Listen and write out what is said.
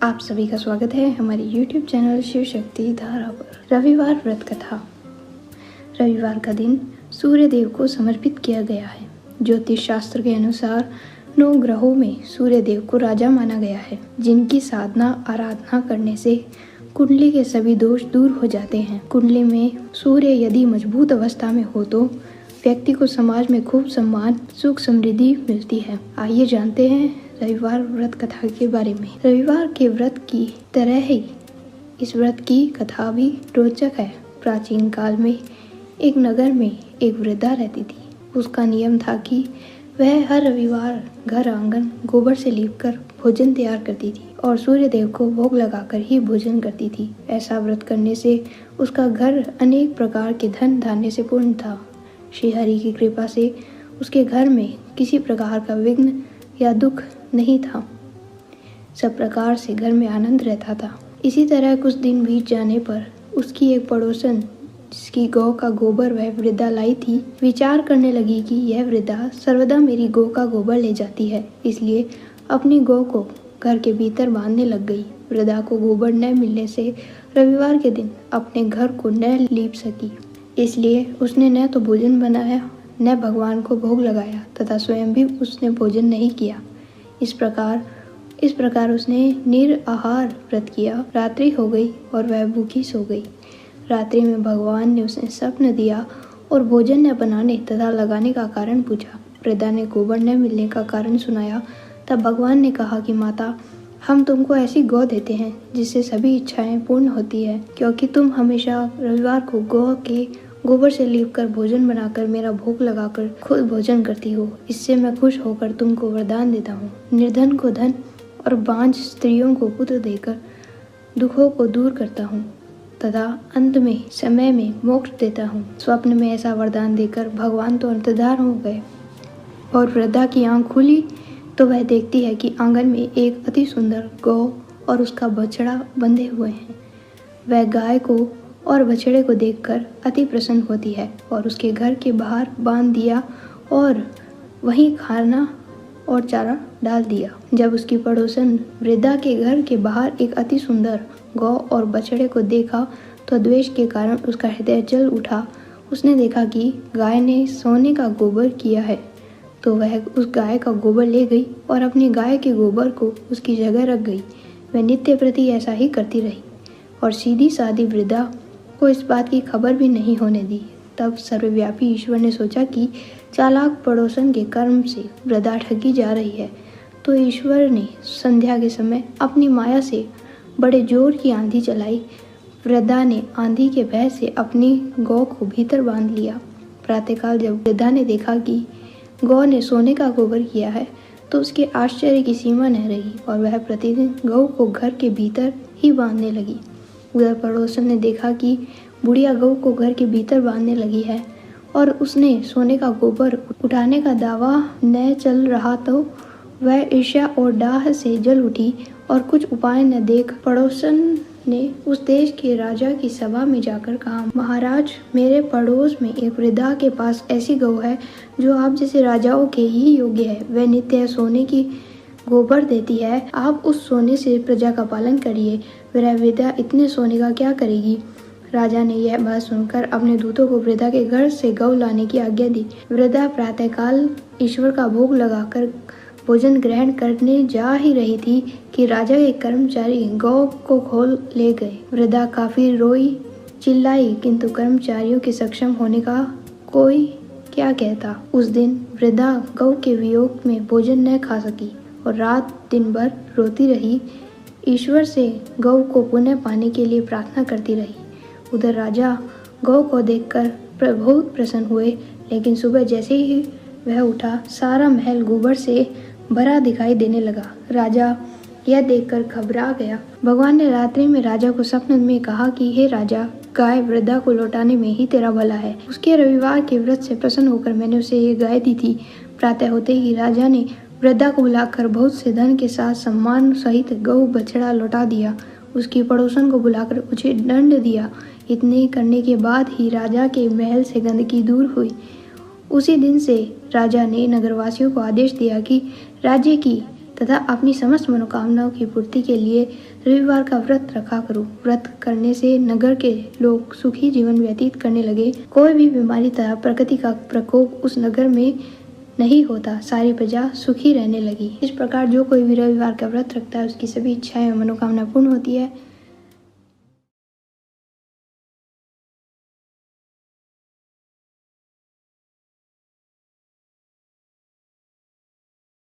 आप सभी का स्वागत है हमारे YouTube चैनल शिव शक्ति धारा पर। रविवार व्रत कथा। रविवार का दिन सूर्य देव को समर्पित किया गया है। ज्योतिष शास्त्र के अनुसार 9 ग्रहों में सूर्य देव को राजा माना गया है, जिनकी साधना आराधना करने से कुंडली के सभी दोष दूर हो जाते हैं। कुंडली में सूर्य यदि मजबूत अवस्था में हो तो व्यक्ति को समाज में खूब सम्मान, सुख, समृद्धि मिलती है। आइए जानते हैं रविवार व्रत कथा के बारे में। रविवार के व्रत की तरह ही इस व्रत की कथा भी रोचक है। प्राचीन काल में एक नगर में एक वृद्धा रहती थी। उसका नियम था कि वह हर रविवार घर आंगन गोबर से लीपकर भोजन तैयार करती थी और सूर्य देव को भोग लगाकर ही भोजन करती थी। ऐसा व्रत करने से उसका घर अनेक प्रकार के धन धान्य से पूर्ण था। श्री हरि की कृपा से उसके घर में किसी प्रकार का विघ्न या दुख नहीं था। सब प्रकार से घर में आनंद रहता था। इसी तरह कुछ दिन बीत जाने पर उसकी एक पड़ोसन, जिसकी गौ का गोबर वह वृद्धा लाई थी, विचार करने लगी कि यह वृद्धा सर्वदा मेरी गौ का गोबर ले जाती है, इसलिए अपनी गौ को घर के भीतर बांधने लग गई। वृद्धा को गोबर न मिलने से रविवार के दिन अपने घर को न लीप सकी, इसलिए उसने न तो भोजन बनाया न भगवान को भोग लगाया तथा स्वयं भी उसने भोजन नहीं किया। इस प्रकार उसने निराहार व्रत किया। रात्रि हो गई और वह भूखी सो गई। रात्रि में भगवान ने उसे स्वप्न दिया और भोजन न बनाने तथा लगाने का कारण पूछा। वृद्धा ने गोबर न मिलने का कारण सुनाया। तब भगवान ने कहा कि माता, हम तुमको ऐसी गौ देते हैं जिससे सभी इच्छाएं पूर्ण होती है, क्योंकि तुम हमेशा रविवार को गौ के गोबर से लीपकर भोजन बनाकर मेरा भोग लगाकर खुद भोजन करती हो। इससे मैं खुश होकर तुमको वरदान देता हूँ। निर्धन को धन और बांझ स्त्रियों को पुत्र देकर दुखों को दूर करता हूँ तथा अंत में समय में मोक्ष देता हूँ। स्वप्न में ऐसा वरदान देकर भगवान तो अंतर्धान हो गए और वृद्धा की आंख खुली तो वह देखती है कि आंगन में एक अति सुंदर गौ और उसका बछड़ा बंधे हुए हैं। वह गाय को और बछड़े को देखकर अति प्रसन्न होती है और उसके घर के बाहर बांध दिया और वहीं खाना और चारा डाल दिया। जब उसकी पड़ोसन वृद्धा के घर के बाहर एक अति सुंदर गौ और बछड़े को देखा तो द्वेष के कारण उसका हृदय जल उठा। उसने देखा कि गाय ने सोने का गोबर किया है, तो वह उस गाय का गोबर ले गई और अपनी गाय के गोबर को उसकी जगह रख गई। वह नित्य प्रति ऐसा ही करती रही और सीधी सादी वृद्धा को इस बात की खबर भी नहीं होने दी। तब सर्वव्यापी ईश्वर ने सोचा कि चालाक पड़ोसन के कर्म से वृद्धा ठगी जा रही है, तो ईश्वर ने संध्या के समय अपनी माया से बड़े जोर की आंधी चलाई। वृद्धा ने आंधी के भय से अपनी गौ को भीतर बांध लिया। प्रातःकाल जब वृद्धा ने देखा कि गौ ने सोने का गोबर किया है तो उसके आश्चर्य की सीमा न रही और वह प्रतिदिन गौ को घर के भीतर ही बांधने लगी। उधर पड़ोसन ने देखा कि बुढ़िया गौ को घर के भीतर बांधने लगी है और उसने सोने का गोबर उठाने का दावा न चल रहा तो वह ईर्ष्या और डाह से जल उठी और कुछ उपाय न देख पड़ोसन ने उस देश के राजा की सभा में जाकर कहा, महाराज, मेरे पड़ोस में एक वृद्धा के पास ऐसी गौ है जो आप जैसे राजाओं के ही योग्य है। वह नित्य सोने की गोबर देती है। आप उस सोने से प्रजा का पालन करिए। वह वृद्धा इतने सोने का क्या करेगी? राजा ने यह बात सुनकर अपने दूतों को वृद्धा के घर से गौ लाने की आज्ञा दी। वृद्धा प्रातःकाल ईश्वर का भोग लगाकर भोजन ग्रहण करने जा ही रही थी कि राजा के कर्मचारी गौ को खोल ले गए। वृद्धा काफी रोई, चिल्लाई, किंतु कर्मचारियों के सक्षम होने का कोई क्या कहता। उस दिन वृद्धा गौ के वियोग में भोजन न खा सकी और रात दिन भर रोती रही। ईश्वर से गौ को पुनः पाने के लिए प्रार्थना करती रही। उधर राजा गौ को देखकर बहुत प्रसन्न हुए, लेकिन सुबह जैसे ही वह उठा सारा महल गोबर से भरा दिखाई देने लगा। राजा यह देखकर घबरा गया। भगवान ने रात्रि में राजा को स्वप्न में कहा कि हे राजा, गाय वृद्धा को लौटाने में ही तेरा भला है। उसके रविवार के व्रत से प्रसन्न होकर मैंने उसे ये गाय दी थी। प्रातः होते ही राजा ने वृद्धा को बुलाकर बहुत से धन के साथ सम्मान सहित गौ बछड़ा लौटा दिया। उसकी पड़ोसन को बुलाकर उसे दंड दिया। इतने करने के बाद ही राजा के महल से गंदगी दूर हुई। उसी दिन से राजा ने नगरवासियों को आदेश दिया कि राज्य की तथा अपनी समस्त मनोकामनाओं की पूर्ति के लिए रविवार का व्रत रखा करो। व्रत करने से नगर के लोग सुखी जीवन व्यतीत करने लगे। कोई भी बीमारी तथा प्रकृति का प्रकोप उस नगर में नहीं होता। सारी प्रजा सुखी रहने लगी। इस प्रकार जो कोई भी रविवार का व्रत रखता है उसकी सभी इच्छाएं और मनोकामना पूर्ण होती है।